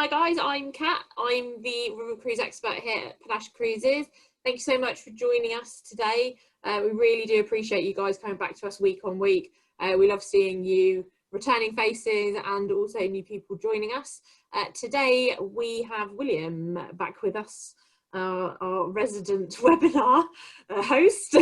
Hi guys, I'm Kat. I'm the river cruise expert here at Panache Cruises. Thank you so much for joining us today. We really do appreciate you guys coming back to us week on week. We love seeing you returning faces and also new people joining us. Today we have William back with us, our resident webinar host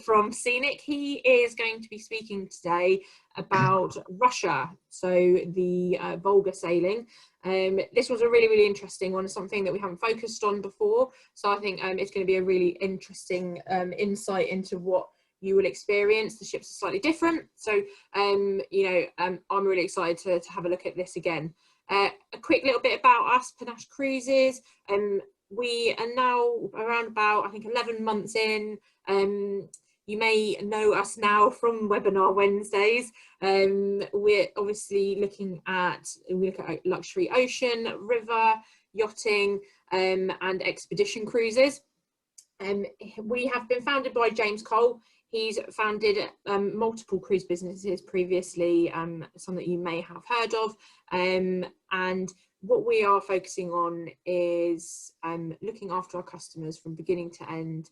from Scenic. He is going to be speaking today about Russia, so the Volga sailing. This was a really interesting one, something that we haven't focused on before, so I think it's going to be a really interesting insight into what you will experience. The ships are slightly different, so I'm really excited to have a look at this again. A quick little bit about us, Panache Cruises. We are now around about, I think, 11 months in. You may know us now from Webinar Wednesdays. We're obviously looking at luxury ocean, river, yachting, and expedition cruises. We have been founded by James Cole. He's founded multiple cruise businesses previously, some that you may have heard of. And what we are focusing on is looking after our customers from beginning to end,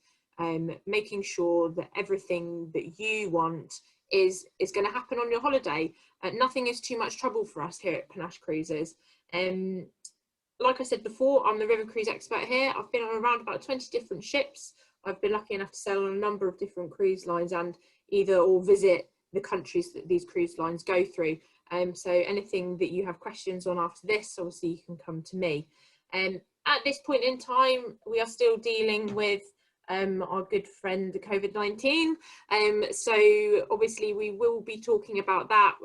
making sure that everything that you want is going to happen on your holiday. Nothing is too much trouble for us here at Panache Cruises. Like I said before, I'm the river cruise expert here. I've been on around about 20 different ships. I've been lucky enough to sail on a number of different cruise lines and either or visit the countries that these cruise lines go through. So anything that you have questions on after this, obviously you can come to me. At this point in time, we are still dealing with our good friend COVID-19. So obviously we will be talking about that.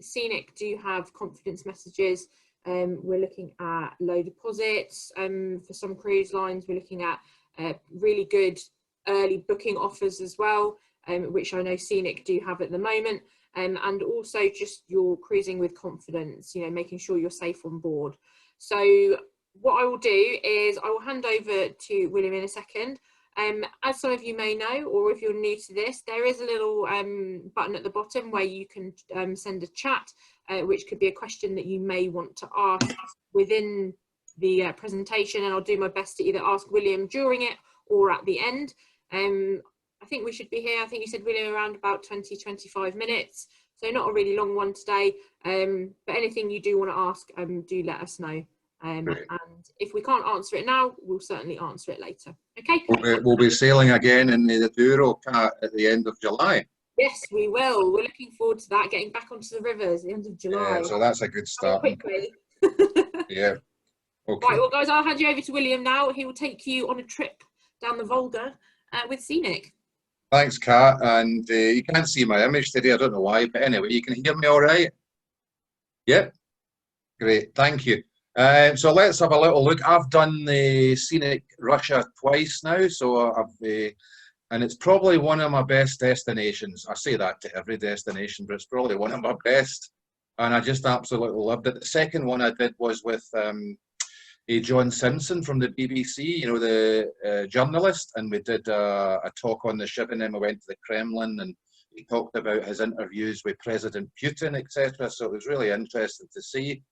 Scenic do have confidence messages. We're looking at low deposits for some cruise lines. We're looking at really good early booking offers as well, which I know Scenic do have at the moment. And also just your cruising with confidence, making sure you're safe on board. So what I will do is I will hand over to William in a second. As some of you may know, or if you're new to this, there is a little button at the bottom where you can send a chat, which could be a question that you may want to ask within the presentation, and I'll do my best to either ask William during it or at the end. I think we should be here, I think you said, William, around about 20-25 minutes, so not a really long one today, but anything you do want to ask, do let us know. And if we can't answer it now, we'll certainly answer it later. Okay. We'll be sailing again in the Douro at the end of July. Yes, we will. We're looking forward to that, getting back onto the rivers at the end of July. Yeah, so that's a good start. Quickly. Yeah. Okay. Right, well, guys, I'll hand you over to William now. He will take you on a trip down the Volga with Scenic. Thanks, Kat. And you can't see my image today. I don't know why, but anyway, you can hear me all right? Yep. Great. Thank you. So let's have a little look. I've done the Scenic Russia twice now, so and it's probably one of my best destinations. I say that to every destination, but it's probably one of my best, and I just absolutely loved it. The second one I did was with John Simpson from the BBC, the journalist, and we did a talk on the ship, and then we went to the Kremlin, and he talked about his interviews with President Putin, etc. So it was really interesting to see.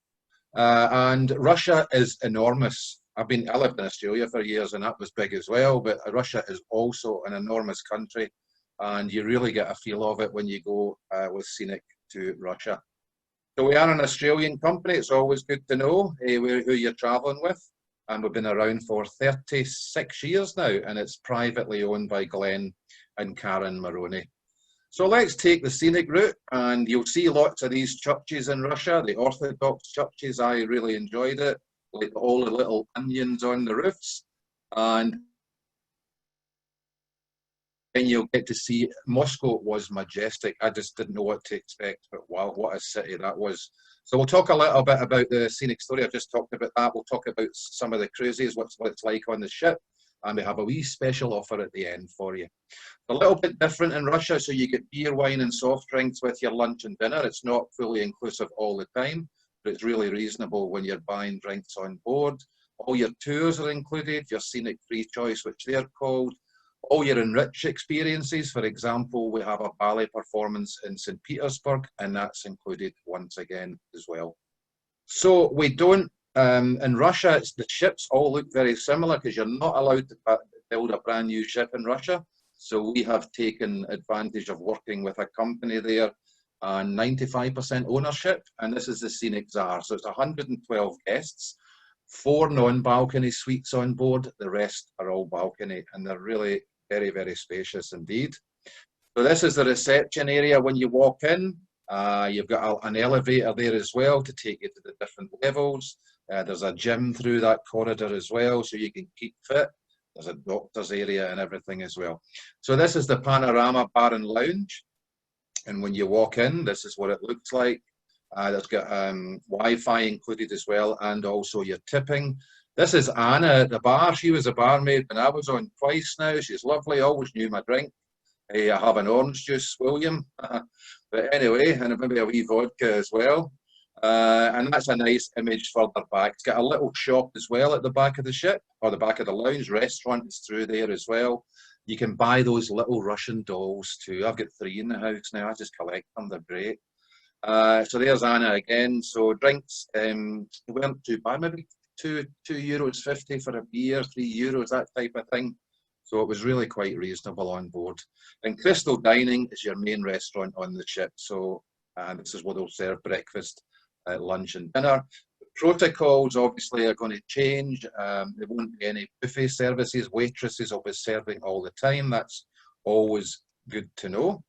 And Russia is enormous. I lived in Australia for years, and that was big as well, but Russia is also an enormous country, and you really get a feel of it when you go with Scenic to Russia. So we are an Australian company. It's always good to know who you're traveling with, and we've been around for 36 years now, and it's privately owned by Glenn and Karen Maroney. So let's take the Scenic Route, and you'll see lots of these churches in Russia, the Orthodox churches. I really enjoyed it, like all the little onions on the roofs. And then you'll get to see Moscow was majestic. I just didn't know what to expect, but wow, what a city that was. So we'll talk a little bit about the Scenic story. I've just talked about that. We'll talk about some of the cruises, what it's like on the ship. And we have a wee special offer at the end for you. A little bit different in Russia, so you get beer, wine and soft drinks with your lunch and dinner. It's not fully inclusive all the time, but it's really reasonable when you're buying drinks on board. All your tours are included, your Scenic Free Choice, which they're called. All your enrich experiences, for example, we have a ballet performance in St. Petersburg, and that's included once again as well. So we don't In Russia, the ships all look very similar because you're not allowed to build a brand new ship in Russia. So we have taken advantage of working with a company there, and 95% ownership, and this is the Scenic Tsar. So it's 112 guests, 4 non-balcony suites on board, the rest are all balcony, and they're really very, very spacious indeed. So this is the reception area when you walk in. You've got an elevator there as well to take you to the different levels. There's a gym through that corridor as well, so you can keep fit. There's a doctor's area and everything as well. So this is the Panorama Barren Lounge. And when you walk in, this is what it looks like. There's got Wi-Fi included as well, and also your tipping. This is Anna at the bar. She was a barmaid when I was on twice now. She's lovely, always knew my drink. I have an orange juice, William. But anyway, and maybe a wee vodka as well. And that's a nice image further back. It's got a little shop as well at the back of the ship, or the back of the lounge. Restaurant is through there as well. You can buy those little Russian dolls too. I've got 3 in the house now. I just collect them. They're great. So there's Anna again. So drinks weren't too bad. Maybe €2.50 for a beer, €3, that type of thing. So it was really quite reasonable on board. And Crystal Dining is your main restaurant on the ship. So this is where they'll serve breakfast, lunch and dinner. Protocols obviously are going to change. There won't be any buffet services. Waitresses will be serving all the time. That's always good to know.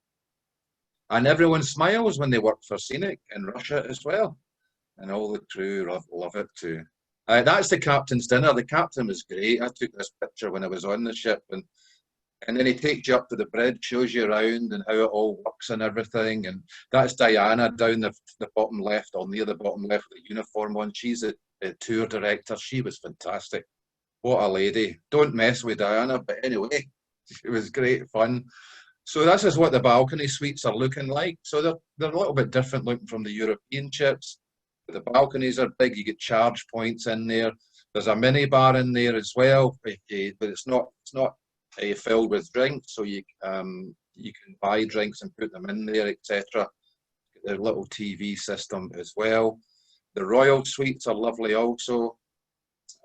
And everyone smiles when they work for Scenic in Russia as well. And all the crew love it too. That's the captain's dinner. The captain was great. I took this picture when I was on the ship. And then he takes you up to the bridge, shows you around and how it all works and everything. And that's Diana down the bottom left, or near the bottom left with the uniform on. She's a tour director. She was fantastic. What a lady. Don't mess with Diana, but anyway, it was great fun. So this is what the balcony suites are looking like. So they're a little bit different looking from the European ships. The balconies are big. You get charge points in there. There's a mini bar in there as well, but it's not filled with drinks, so you can buy drinks and put them in there, etc. The little TV system as well. The royal suites are lovely also,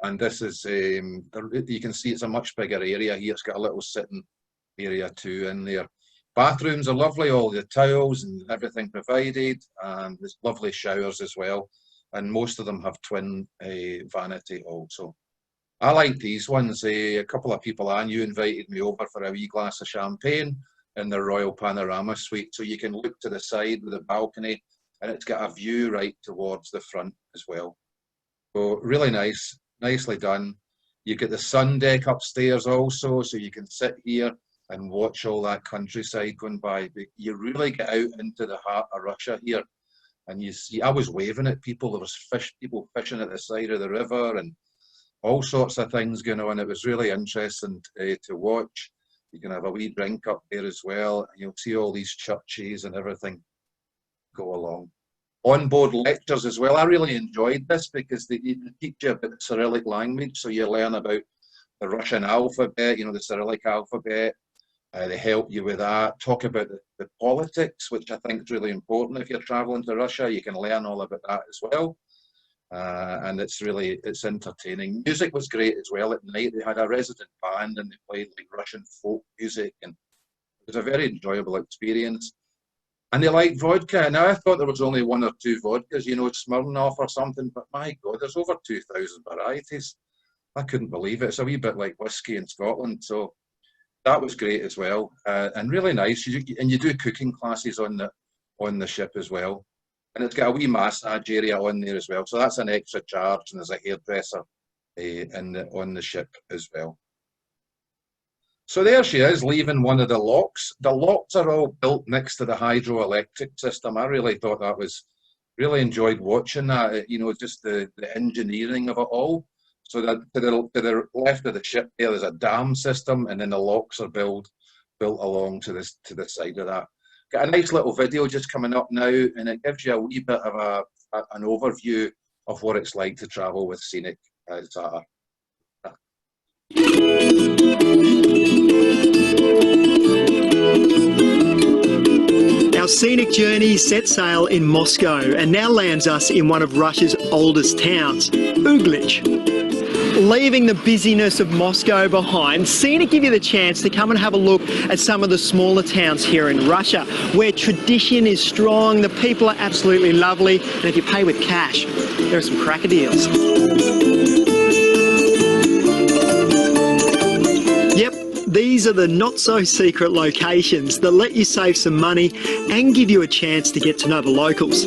and this is you can see it's a much bigger area here. It's got a little sitting area too in there. Bathrooms are lovely, all the towels and everything provided, and there's lovely showers as well, and most of them have twin vanity also. I like these ones. A couple of people I knew invited me over for a wee glass of champagne in the Royal Panorama Suite. So you can look to the side with a balcony, and it's got a view right towards the front as well. So really nice, nicely done. You get the sun deck upstairs also, so you can sit here and watch all that countryside going by. But you really get out into the heart of Russia here, and you see. I was waving at people. There was people fishing at the side of the river, and all sorts of things going on. It was really interesting to watch. You can have a wee drink up there as well. You'll see all these churches and everything go along. On-board lectures as well. I really enjoyed this because they teach you about the Cyrillic language, so you learn about the Russian alphabet, the Cyrillic alphabet. They help you with that. Talk about the politics, which I think is really important. If you're traveling to Russia, you can learn all about that as well. And it's entertaining. Music was great as well at night. They had a resident band and they played like Russian folk music, and it was a very enjoyable experience. And they liked vodka. Now I thought there was only 1 or 2 vodkas, Smirnoff or something, but my God, there's over 2,000 varieties. I couldn't believe it. It's a wee bit like whiskey in Scotland, so that was great as well, and really nice. And you do cooking classes on the ship as well. And it's got a wee massage area on there as well. So that's an extra charge, and there's a hairdresser on the ship as well. So there she is, leaving one of the locks. The locks are all built next to the hydroelectric system. I really thought really enjoyed watching that, just the engineering of it all. So that to the left of the ship there's a dam system, and then the locks are built along to the side of that. Got a nice little video just coming up now, and it gives you a wee bit of an overview of what it's like to travel with Scenic Tsar. Now Our scenic journey set sail in Moscow and now lands us in one of Russia's oldest towns, Uglitch. Leaving the busyness of Moscow behind, Scenic give you the chance to come and have a look at some of the smaller towns here in Russia, where tradition is strong, the people are absolutely lovely, and if you pay with cash, there are some cracker deals. Yep, these are the not-so-secret locations that let you save some money and give you a chance to get to know the locals.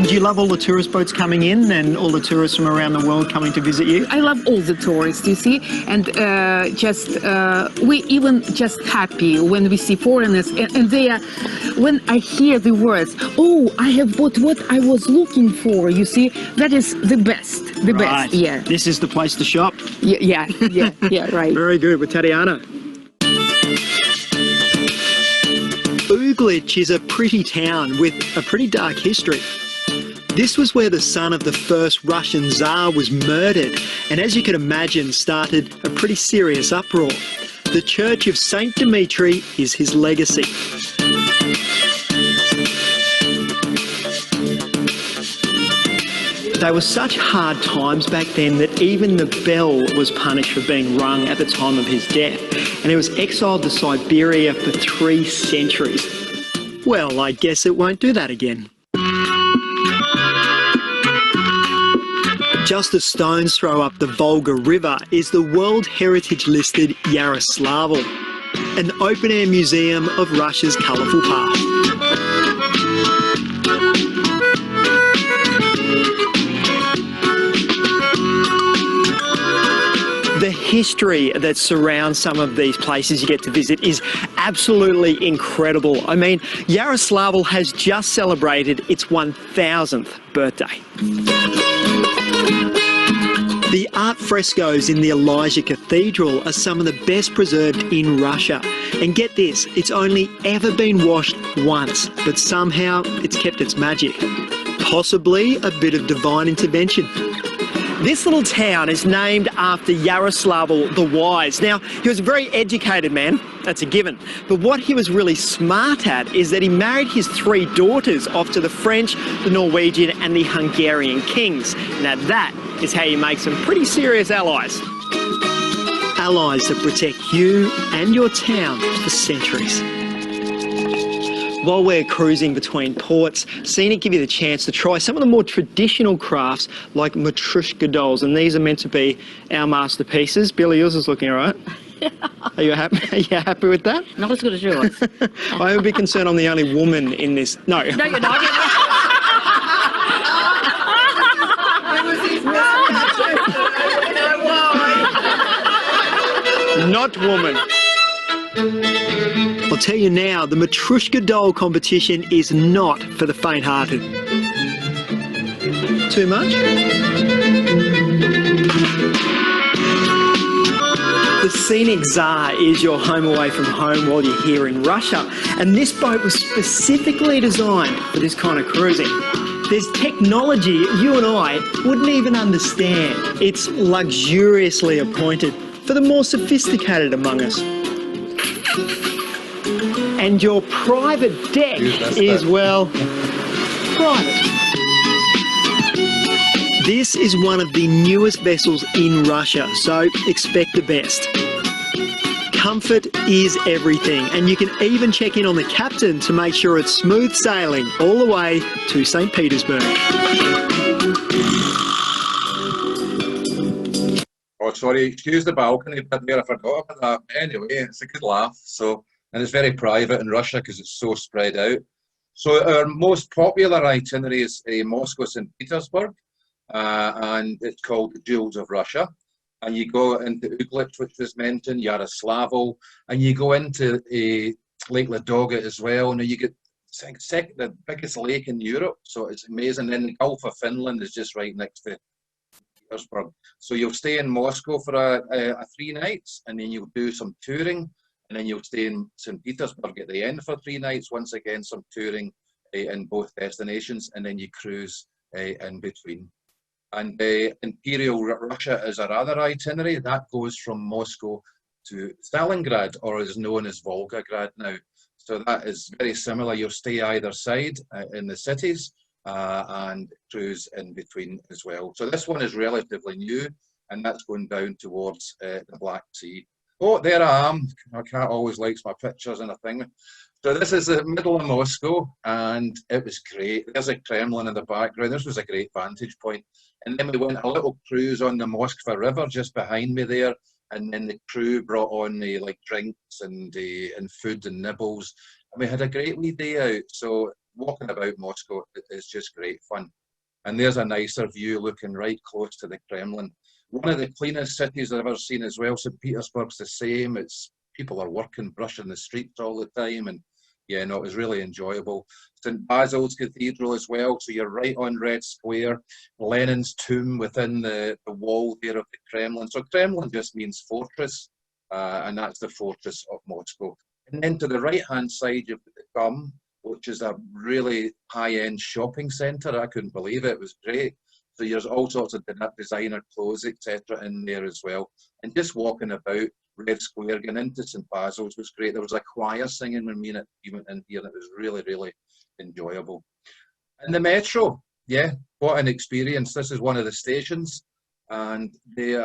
Do you love all the tourist boats coming in and all the tourists from around the world coming to visit you? I love all the tourists, you see, and we even just happy when we see foreigners, and they are, when I hear the words, oh, I have bought what I was looking for, you see, that is the best, best, yeah. This is the place to shop? Yeah, right. Very good, with Tatiana. Uglitch is a pretty town with a pretty dark history. This was where the son of the first Russian Tsar was murdered, and as you can imagine, started a pretty serious uproar. The Church of St. Dmitri is his legacy. They were such hard times back then that even the bell was punished for being rung at the time of his death, and he was exiled to Siberia for 3 centuries. Well, I guess it won't do that again. Just a stone's throw up the Volga River is the World Heritage listed Yaroslavl, an open-air museum of Russia's colourful past. The history that surrounds some of these places you get to visit is absolutely incredible. I mean, Yaroslavl has just celebrated its 1000th birthday. The art frescoes in the Elijah Cathedral are some of the best preserved in Russia. And get this, it's only ever been washed once, but somehow it's kept its magic. Possibly a bit of divine intervention. This little town is named after Yaroslavl the Wise. Now, he was a very educated man, that's a given. But what he was really smart at is that he married his 3 daughters off to the French, the Norwegian and the Hungarian kings. Now that is how you make some pretty serious allies. Allies that protect you and your town for centuries. While we're cruising between ports, Scenic give you the chance to try some of the more traditional crafts like Matryoshka dolls, and these are meant to be our masterpieces. Billy, yours is looking all right. Are you happy? Are you happy with that? Not as good as yours. I would be concerned I'm the only woman in this. No. No, you're not. Not woman. I'll tell you now, the Matryoshka doll competition is not for the faint-hearted. Too much? The Scenic Tsar is your home away from home while you're here in Russia, and this boat was specifically designed for this kind of cruising. There's technology you and I wouldn't even understand. It's luxuriously appointed for the more sophisticated among us. And your private deck is, well, private. This is one of the newest vessels in Russia, so expect the best. Comfort is everything, and you can even check in on the captain to make sure it's smooth sailing all the way to St. Petersburg. Oh, sorry, excuse the balcony bit there, I forgot about that. Anyway, it's a good laugh. So, and it's very private in Russia because it's so spread out. So our most popular itinerary is Moscow, St. Petersburg, and it's called the Jewels of Russia. And you go into Uglitch, which was mentioned, Yaroslavl, and you go into Lake Ladoga as well. Now you get the biggest lake in Europe, so it's amazing. Then the Gulf of Finland is just right next to Petersburg. So you'll stay in Moscow for a 3 nights, and then you'll do some touring, and then you'll stay in St. Petersburg at the end for 3 nights. Once again, some touring in both destinations, and then you cruise in between. And Imperial Russia is our other itinerary. That goes from Moscow to Stalingrad, or is known as Volgograd now. So that is very similar. You'll stay either side in the cities and cruise in between as well. So this one is relatively new, and that's going down towards the Black Sea. Oh, there I am. My cat always likes my pictures and a thing. So this is the middle of Moscow, and it was great. There's a Kremlin in the background. This was a great vantage point. And then we went a little cruise on the Moskva River just behind me there. And then the crew brought on the like drinks and food and nibbles. And we had a great wee day out. So walking about Moscow is just great fun. And there's a nicer view looking right close to the Kremlin. One of the cleanest cities I've ever seen as well. St. Petersburg's the same. It's people are working, brushing the streets all the time, and yeah, no, it was really enjoyable. St. Basil's Cathedral as well, so you're right on Red Square. Lenin's tomb within the wall there of the Kremlin. So Kremlin just means fortress, and that's the fortress of Moscow. And then to the right-hand side, you've got the Gum, which is a really high-end shopping centre. I couldn't believe it. It was great. So there's all sorts of designer clothes, etc., in there as well. And just walking about Red Square, getting into St. Basil's was great. There was a choir singing when we went in here, and it was really, really enjoyable. And the metro, yeah, what an experience. This is one of the stations, and they're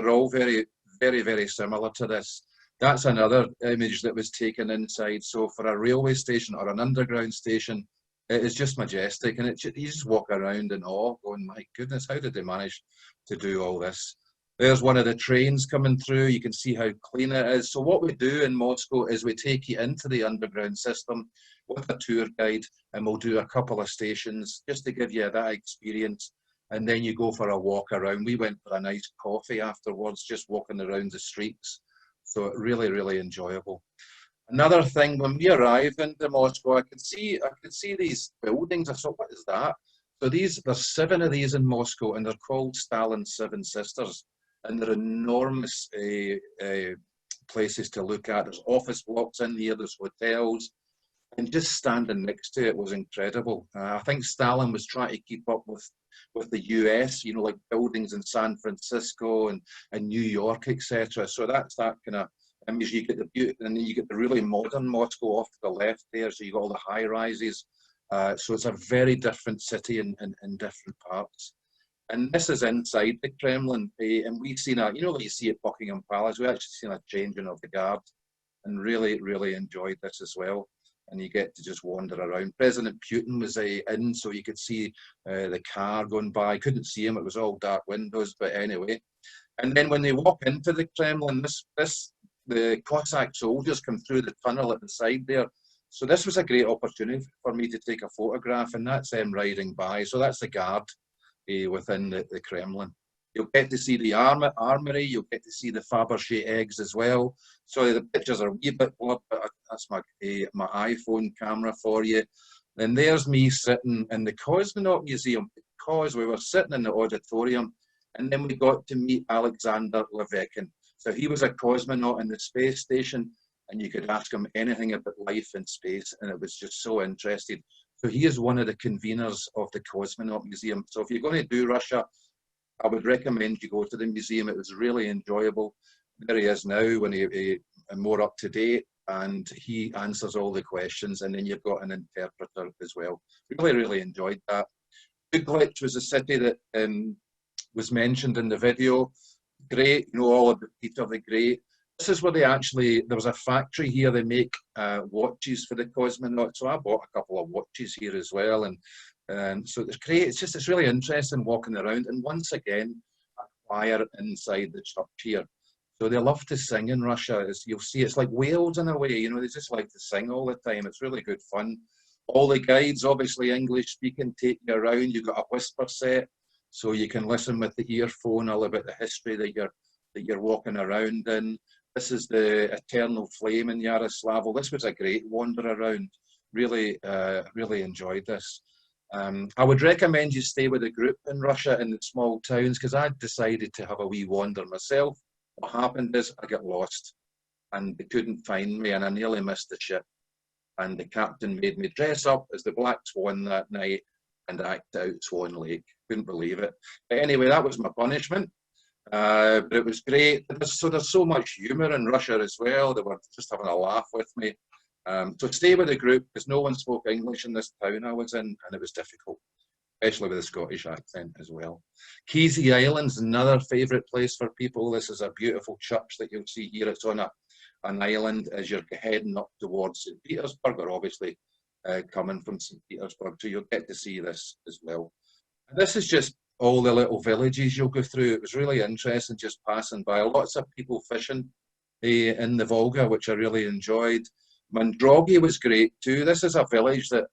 all very, very, very similar to this. That's another image that was taken inside. So for a railway station or an underground station, it is just majestic, and you just walk around in awe, going, my goodness, how did they manage to do all this? There's one of the trains coming through. You can see how clean it is. So what we do in Moscow is we take you into the underground system with a tour guide, and we'll do a couple of stations just to give you that experience. And then you go for a walk around. We went for a nice coffee afterwards, just walking around the streets. So really, really enjoyable. Another thing, when we arrived into Moscow, I could see these buildings. I thought, what is that? So there's 7 of these in Moscow, and they're called Stalin's 7 Sisters. And they're enormous places to look at. There's office blocks in here, there's hotels, and just standing next to it was incredible. I think Stalin was trying to keep up with the US, you know, like buildings in San Francisco and New York, etc. So that's that kind of image. You get the beauty, and then you get the really modern Moscow off to the left there. So you got all the high rises. So it's a very different city in different parts. And this is inside the Kremlin, and we've seen you know, you see at Buckingham Palace, we actually seen a changing of the guard, and really, really enjoyed this as well. And you get to just wander around. President Putin was in, so you could see the car going by. Couldn't see him, it was all dark windows, but anyway. And then when they walk into the Kremlin, the Cossack soldiers come through the tunnel at the side there. So this was a great opportunity for me to take a photograph, and that's them riding by. So that's the guard within the Kremlin. You'll get to see the armory, you'll get to see the Fabergé eggs as well. So the pictures are a wee bit blurred, but that's my iPhone camera for you. Then there's me sitting in the Cosmonaut Museum, because we were sitting in the auditorium, and then we got to meet Alexander Levekin. So he was a cosmonaut in the space station, and you could ask him anything about life in space, and it was just so interesting. So he is one of the conveners of the Cosmonaut Museum. So if you're going to do Russia, I would recommend you go to the museum. It was really enjoyable. There he is now, when he more up to date, and he answers all the questions, and then you've got an interpreter as well. Really, really enjoyed that. Uglitch was a city that was mentioned in the video. Great, you know all about Peter the Great. This is where there was a factory here. They make watches for the cosmonauts. So I bought a couple of watches here as well. And so it's great. It's really interesting walking around. And once again, a choir inside the church here. So they love to sing in Russia. You'll see, it's like Wales in a way. You know, they just like to sing all the time. It's really good fun. All the guides, obviously English speaking, take you around. You've got a whisper set, so you can listen with the earphone all about the history that you're walking around in. This is the Eternal Flame in Yaroslavl. This was a great wander around. Really, really enjoyed this. I would recommend you stay with a group in Russia in the small towns, because I decided to have a wee wander myself. What happened is I got lost, and they couldn't find me, and I nearly missed the ship. And the captain made me dress up as the Black Swan that night and act out Swan Lake. Couldn't believe it. But anyway, that was my punishment. But it was great. There's so much humour in Russia as well. They were just having a laugh with me. So stay with the group, because no one spoke English in this town I was in, and it was difficult, especially with a Scottish accent as well. Keysy Island's another favourite place for people. This is a beautiful church that you'll see here. It's on an island as you're heading up towards St. Petersburg, or obviously coming from St. Petersburg, so you'll get to see this as well. And this is just all the little villages you'll go through. It was really interesting just passing by. Lots of people fishing in the Volga, which I really enjoyed. Mandrogi was great too. This is a village that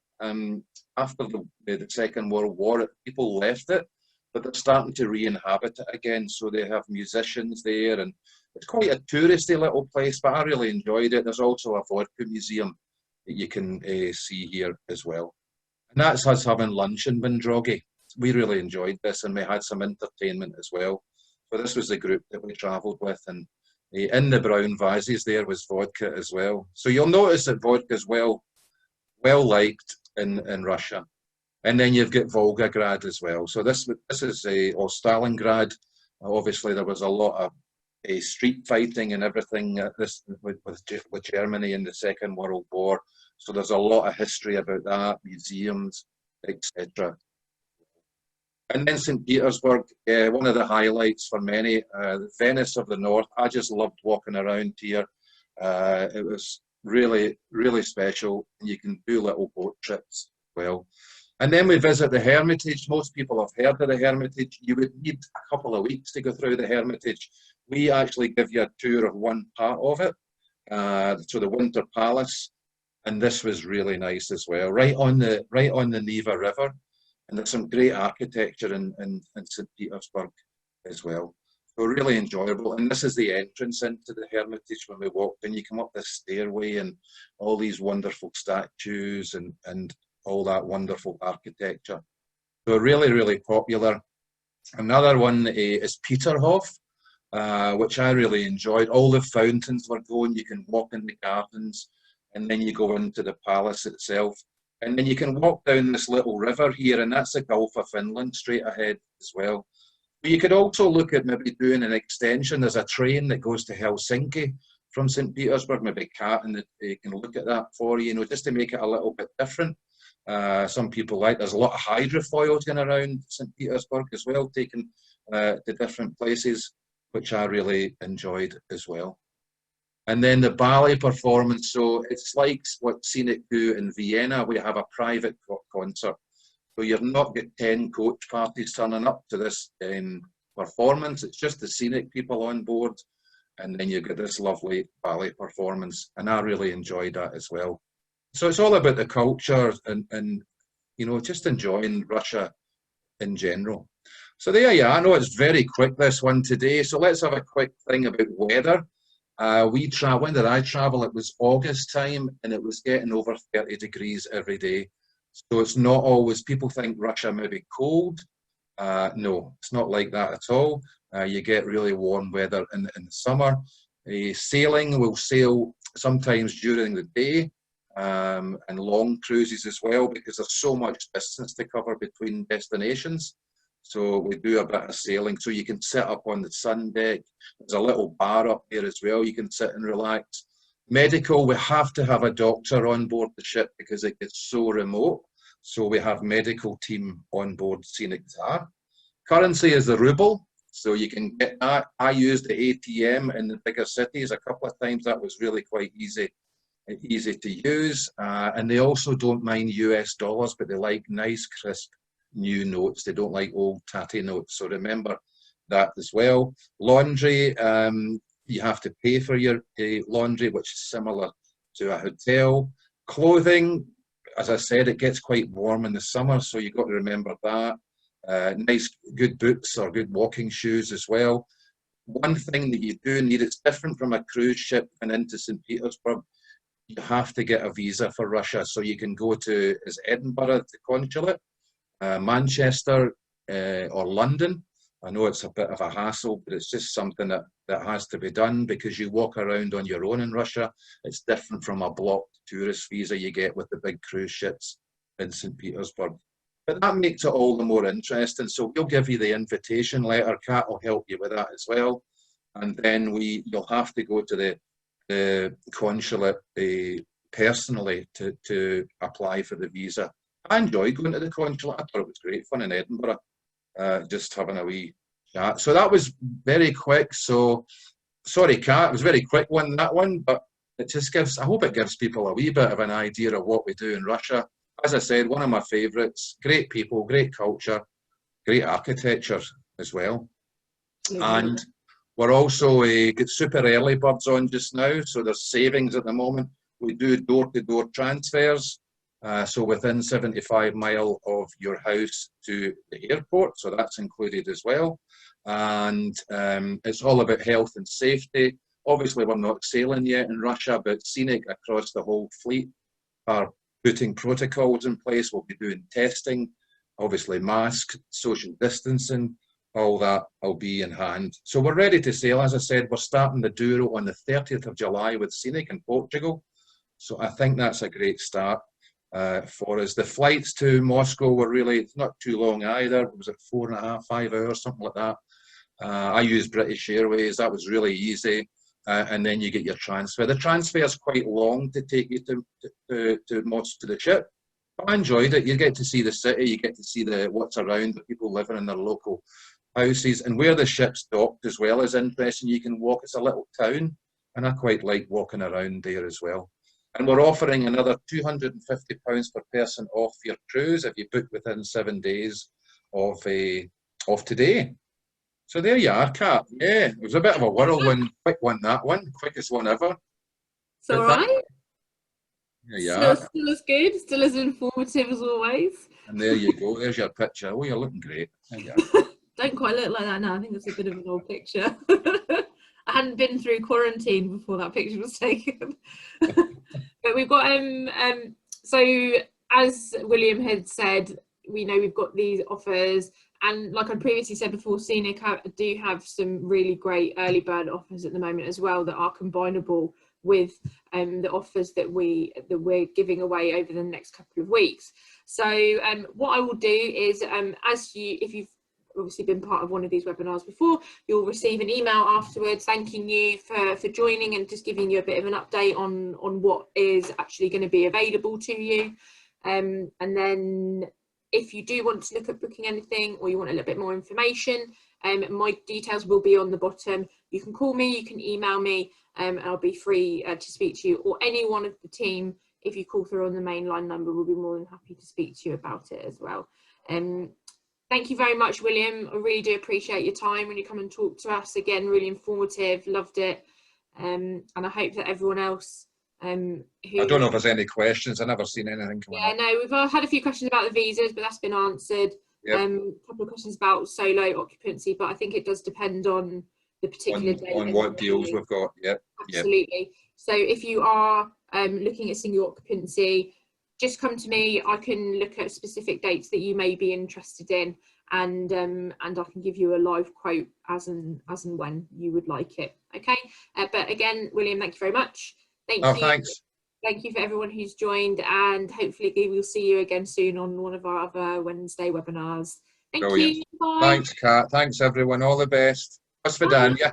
after the Second World War, people left it, but they're starting to re-inhabit it again. So they have musicians there, and it's quite a touristy little place, but I really enjoyed it. There's also a vodka museum that you can see here as well. And that's us having lunch in Mandrogi. We really enjoyed this, and we had some entertainment as well. So this was the group that we travelled with, and in the brown vases there was vodka as well. So you'll notice that vodka is well liked in Russia. And then you've got Volgograd as well. So this is or Stalingrad. Obviously there was a lot of street fighting and everything with Germany in the Second World War. So there's a lot of history about that, museums, etc. And then St. Petersburg, one of the highlights for many, Venice of the North. I just loved walking around here. It was really, really special. You can do little boat trips as well. And then we visit the Hermitage. Most people have heard of the Hermitage. You would need a couple of weeks to go through the Hermitage. We actually give you a tour of one part of it, so the Winter Palace. And this was really nice as well, right on the Neva River. And there's some great architecture in St. Petersburg as well. So really enjoyable. And this is the entrance into the Hermitage when we walked in. You come up this stairway and all these wonderful statues and all that wonderful architecture. So really, really popular. Another one is Peterhof, which I really enjoyed. All the fountains were going. You can walk in the gardens, and then you go into the palace itself. And then you can walk down this little river here, and that's the Gulf of Finland straight ahead as well. But you could also look at maybe doing an extension. There's a train that goes to Helsinki from St. Petersburg, maybe Kat, and they can look at that for you, just to make it a little bit different. Some people there's a lot of hydrofoils going around St. Petersburg as well, taken to different places, which I really enjoyed as well. And then the ballet performance, so it's like what Scenic do in Vienna. We have a private concert. So you're not get 10 coach parties turning up to this performance. It's just the Scenic people on board. And then you get this lovely ballet performance. And I really enjoyed that as well. So it's all about the culture and just enjoying Russia in general. So there you are. I know it's very quick, this one today. So let's have a quick thing about weather. When did I travel? It was August time, and it was getting over 30 degrees every day. So it's not always, people think Russia may be cold. No, it's not like that at all. You get really warm weather in the summer. Sailing will sail sometimes during the day, and long cruises as well, because there's so much distance to cover between destinations. So we do a bit of sailing. So you can sit up on the sun deck. There's a little bar up there as well. You can sit and relax. Medical, we have to have a doctor on board the ship because it gets so remote. So we have medical team on board Scenic Route. Currency is the ruble. So you can get that. I used the ATM in the bigger cities a couple of times. That was really quite easy to use. And they also don't mind US dollars, but they like nice, crisp, new notes. They don't like old tatty notes. So remember that as well. Laundry, you have to pay for your laundry, which is similar to a hotel. Clothing, as I said, it gets quite warm in the summer, so you've got to remember that. Nice, good boots or good walking shoes as well. One thing that you do need, it's different from a cruise ship and into St. Petersburg. You have to get a visa for Russia, so you can go to Edinburgh, the consulate, Manchester or London. I know it's a bit of a hassle, but it's just something that has to be done because you walk around on your own in Russia. It's different from a blocked tourist visa you get with the big cruise ships in St. Petersburg. But that makes it all the more interesting. So we'll give you the invitation letter. Kat will help you with that as well. And then you'll have to go to the consulate personally to apply for the visa. I enjoyed going to the consulate. I thought it was great fun in Edinburgh, just having a wee chat. So that was very quick. So sorry, Kat, it was a very quick one, that one, but it just gives, I hope it gives people a wee bit of an idea of what we do in Russia. As I said, one of my favourites, great people, great culture, great architecture as well. And we're also got super early birds on just now, so there's savings at the moment. We do door-to-door transfers, so within 75 miles of your house to the airport, so that's included as well. And it's all about health and safety. Obviously, we're not sailing yet in Russia, but Scenic across the whole fleet are putting protocols in place. We'll be doing testing, obviously masks, social distancing, all that will be in hand. So we're ready to sail. As I said, we're starting the Douro on the 30th of July with Scenic in Portugal. So I think that's a great start for us. The flights to Moscow were really, it's not too long either. Was it 4.5, 5 hours, something like that. I used British Airways. That was really easy. And then you get your transfer. The transfer is quite long to take you to the ship. But I enjoyed it. You get to see the city. You get to see what's around, the people living in their local houses, and where the ship's docked as well is interesting. You can walk. It's a little town, and I quite like walking around there as well. And we're offering another £250 per person off your cruise if you book within 7 days of today. So there you are, Kat. Yeah, it was a bit of a whirlwind, quick one, that one. Quickest one ever. It's all right. There you are. Still as good, still as informative as always. And there you go. There's your picture. Oh, you're looking great. There you are. Don't quite look like that now. I think that's a bit of an old picture. I hadn't been through quarantine before that picture was taken. But we've got, so as William had said, we know we've got these offers. And like I previously said before, Scenic do have some really great early bird offers at the moment as well that are combinable with the offers that we're giving away over the next couple of weeks. So what I will do is, if you've obviously been part of one of these webinars before, you'll receive an email afterwards thanking you for joining and just giving you a bit of an update on what is actually going to be available to you. And then if you do want to look at booking anything or you want a little bit more information, my details will be on the bottom. You can call me, you can email me, and I'll be free to speak to you, or any one of the team. If you call through on the main line number, we'll be more than happy to speak to you about it as well. Thank you very much, William. I really do appreciate your time when you come and talk to us. Again, really informative, loved it. And I hope that everyone else I don't know if there's any questions. I've never seen anything coming up. No, we've had a few questions about the visas, but that's been answered. Yep. A couple of questions about solo occupancy, but I think it does depend on the particular day. On what deals we've got, yep. Absolutely. Yep. So if you are looking at single occupancy, just come to me. I can look at specific dates that you may be interested in, and I can give you a live quote as and when you would like it. Okay. But again, William, thank you very much. Thank you. Thanks. Thank you for everyone who's joined, and hopefully we'll see you again soon on one of our other Wednesday webinars. Thank you. Bye. Thanks, Kat. Thanks, everyone. All the best. Prost for Dan, yeah.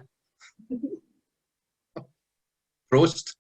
Prost.